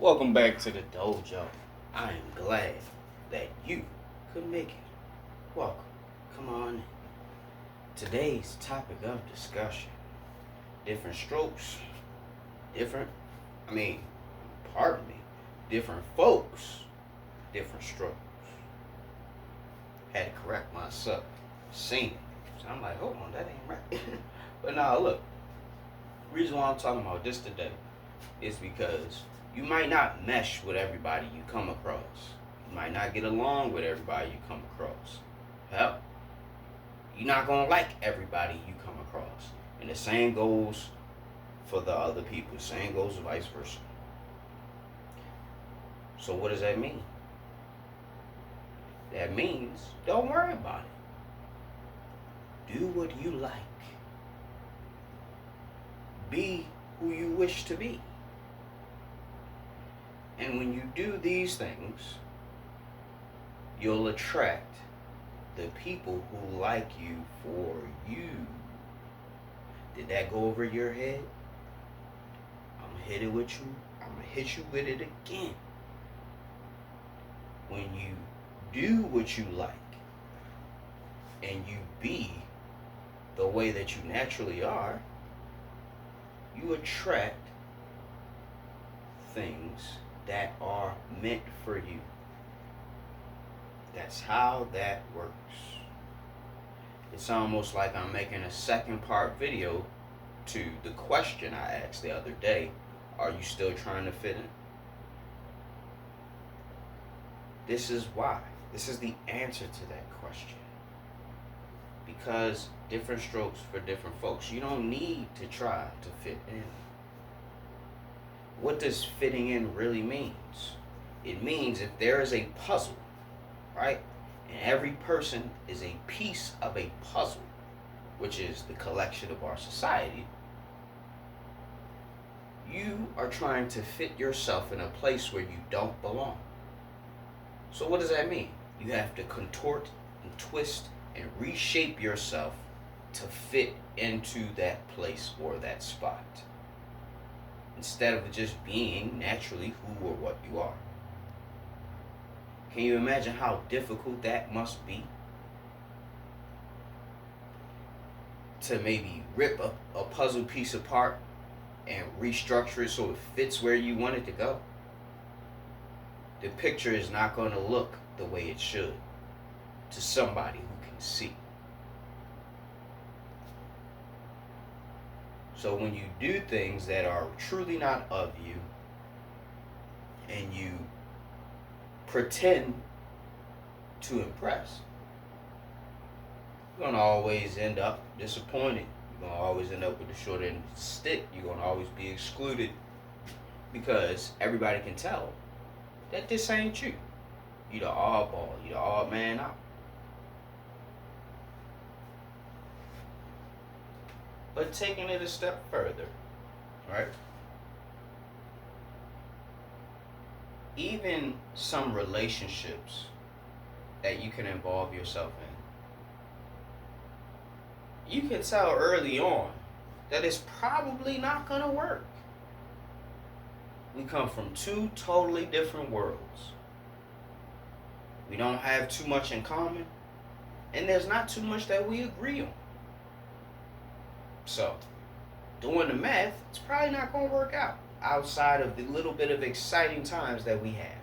Welcome back to the dojo. I am glad that you could make it. Welcome. Come on in. Today's topic of discussion. Different strokes. Different, I mean, pardon me. Different folks. Different strokes. Had to correct myself. Seen it. So I'm like, hold on, that ain't right. But now look. Reason why I'm talking about this today is because you might not mesh with everybody you come across. You might not get along with everybody you come across. Hell, you're not going to like everybody you come across. And the same goes for the other people. The same goes vice versa. So what does that mean? That means don't worry about it. Do what you like. Be who you wish to be. And when you do these things, you'll attract the people who like you for you. Did that go over your head? I'm gonna hit it with you. I'm gonna hit you with it again. When you do what you like and you be the way that you naturally are, you attract things that are meant for you. That's how that works. It's almost like I'm making a second part video to the question I asked the other day. Are you still trying to fit in? This is why. This is the answer to that question. Because different strokes for different folks. You don't need to try to fit in. What does fitting in really means? It means if there is a puzzle, right? And every person is a piece of a puzzle, which is the collection of our society, you are trying to fit yourself in a place where you don't belong. So what does that mean? You have to contort and twist and reshape yourself to fit into that place or that spot, instead of just being naturally who or what you are. Can you imagine how difficult that must be? To maybe rip a puzzle piece apart and restructure it so it fits where you want it to go. The picture is not going to look the way it should to somebody who can see. So when you do things that are truly not of you, and you pretend to impress, you're going to always end up disappointed. You're going to always end up with the short end of the stick. You're going to always be excluded because everybody can tell that this ain't you. You're the oddball. You're the odd man out. But taking it a step further, right? Even some relationships that you can involve yourself in, you can tell early on that it's probably not going to work. We come from two totally different worlds. We don't have too much in common, and there's not too much that we agree on. So, doing the math, it's probably not going to work out outside of the little bit of exciting times that we have.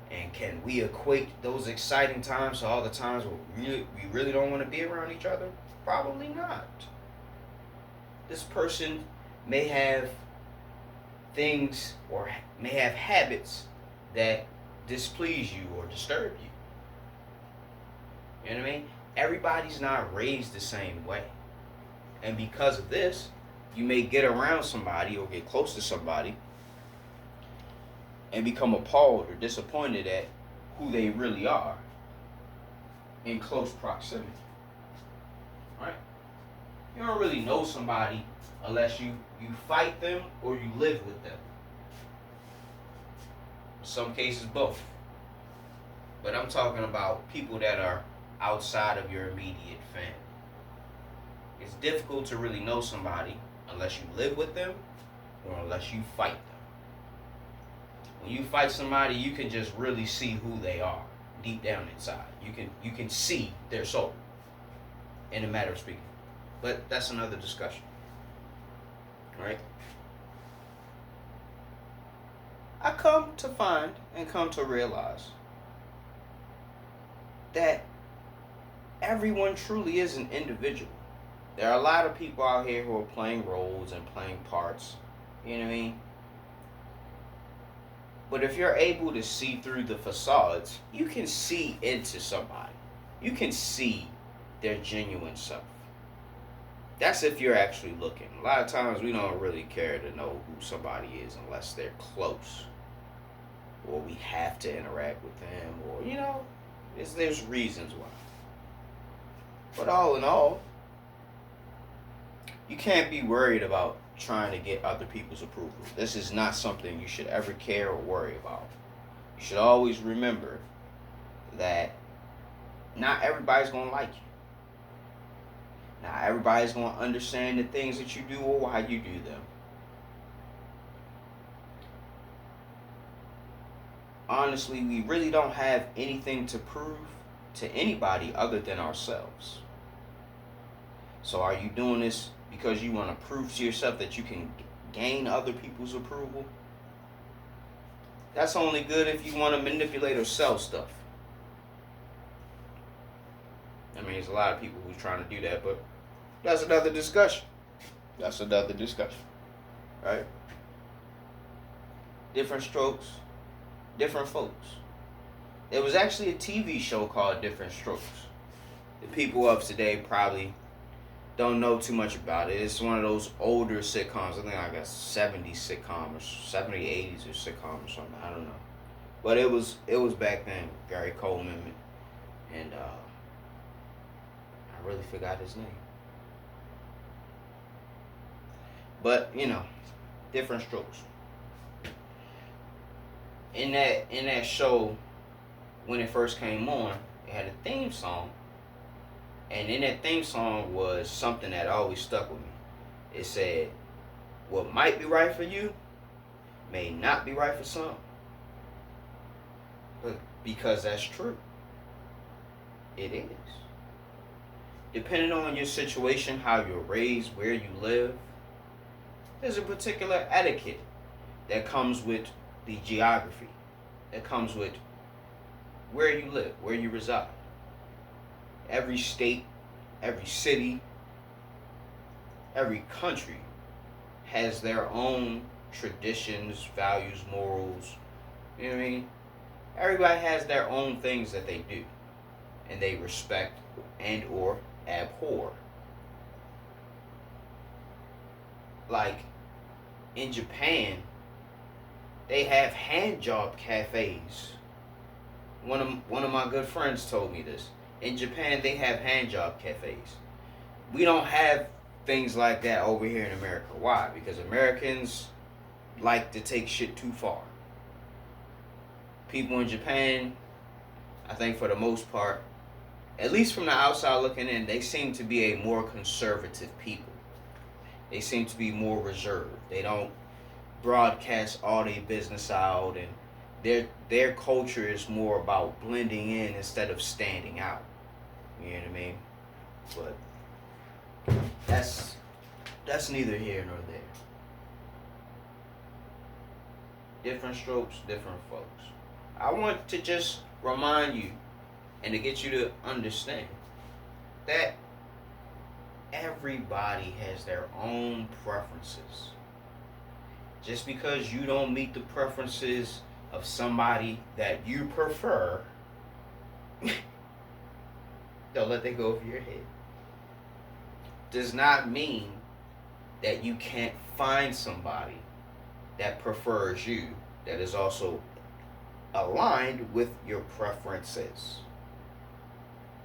And can we equate those exciting times to all the times where we really don't want to be around each other? Probably not. This person may have things or may have habits that displease you or disturb you. You know what I mean? Everybody's not raised the same way. And because of this, you may get around somebody or get close to somebody and become appalled or disappointed at who they really are in close proximity. Right? You don't really know somebody unless you fight them or you live with them. In some cases, both. But I'm talking about people that are outside of your immediate family. It's difficult to really know somebody unless you live with them or unless you fight them. When you fight somebody, you can just really see who they are deep down inside. You can see their soul in a matter of speaking. But that's another discussion. Right? I come to find and come to realize that everyone truly is an individual. There are a lot of people out here who are playing roles and playing parts. You know what I mean? But if you're able to see through the facades, you can see into somebody. You can see their genuine self. That's if you're actually looking. A lot of times we don't really care to know who somebody is unless they're close. Or we have to interact with them. Or, you know, there's reasons why. But all in all, you can't be worried about trying to get other people's approval. This is not something you should ever care or worry about. You should always remember that not everybody's going to like you. Not everybody's going to understand the things that you do or why you do them. Honestly, we really don't have anything to prove to anybody other than ourselves. So are you doing this because you want to prove to yourself that you can gain other people's approval? That's only good if you want to manipulate or sell stuff. I mean, there's a lot of people who's trying to do that, but that's another discussion. Right? Different strokes, different folks. There was actually a TV show called Different Strokes. The people of today probably don't know too much about it. It's one of those older sitcoms. I think like a 70s sitcom or 70s, 80s or sitcom or something. I don't know. But it was back then. Gary Coleman and I really forgot his name. But, you know, Different Strokes. In that show, when it first came on, it had a theme song. And in that theme song was something that always stuck with me. It said, what might be right for you may not be right for some. But because that's true. It is. Depending on your situation, how you're raised, where you live, there's a particular etiquette that comes with the geography, that comes with where you live, where you reside. Every state, every city, every country has their own traditions, values, morals. You know what I mean? Everybody has their own things that they do, and they respect and or abhor. Like in Japan, they have hand job cafes. One of my good friends told me this. In Japan, they have hand job cafes. We don't have things like that over here in America. Why? Because Americans like to take shit too far. People in Japan, I think for the most part, at least from the outside looking in, they seem to be a more conservative people. They seem to be more reserved. They don't broadcast all their business out, and their culture is more about blending in instead of standing out. You know what I mean? But that's neither here nor there. Different strokes, different folks. I want to just remind you and to get you to understand that everybody has their own preferences. Just because you don't meet the preferences of somebody that you prefer, don't let that go over your head. Does not mean that you can't find somebody that prefers you, that is also aligned with your preferences.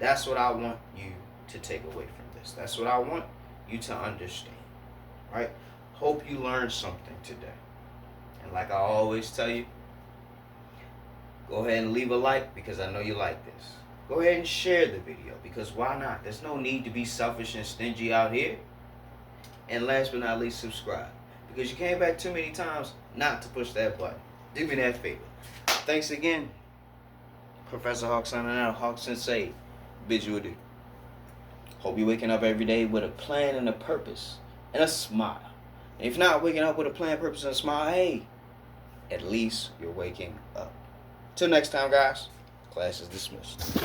That's what I want you to take away from this. That's what I want you to understand. Right? Hope you learned something today. And like I always tell you, go ahead and leave a like because I know you like this. Go ahead and share the video because why not? There's no need to be selfish and stingy out here. And last but not least, subscribe. Because you came back too many times not to push that button. Do me that favor. Thanks again. Professor Hawk signing out. Hawk Sensei. Bid you adieu. Hope you're waking up every day with a plan and a purpose and a smile. And if not waking up with a plan, purpose, and a smile, hey, at least you're waking up. Till next time, guys. Class is dismissed.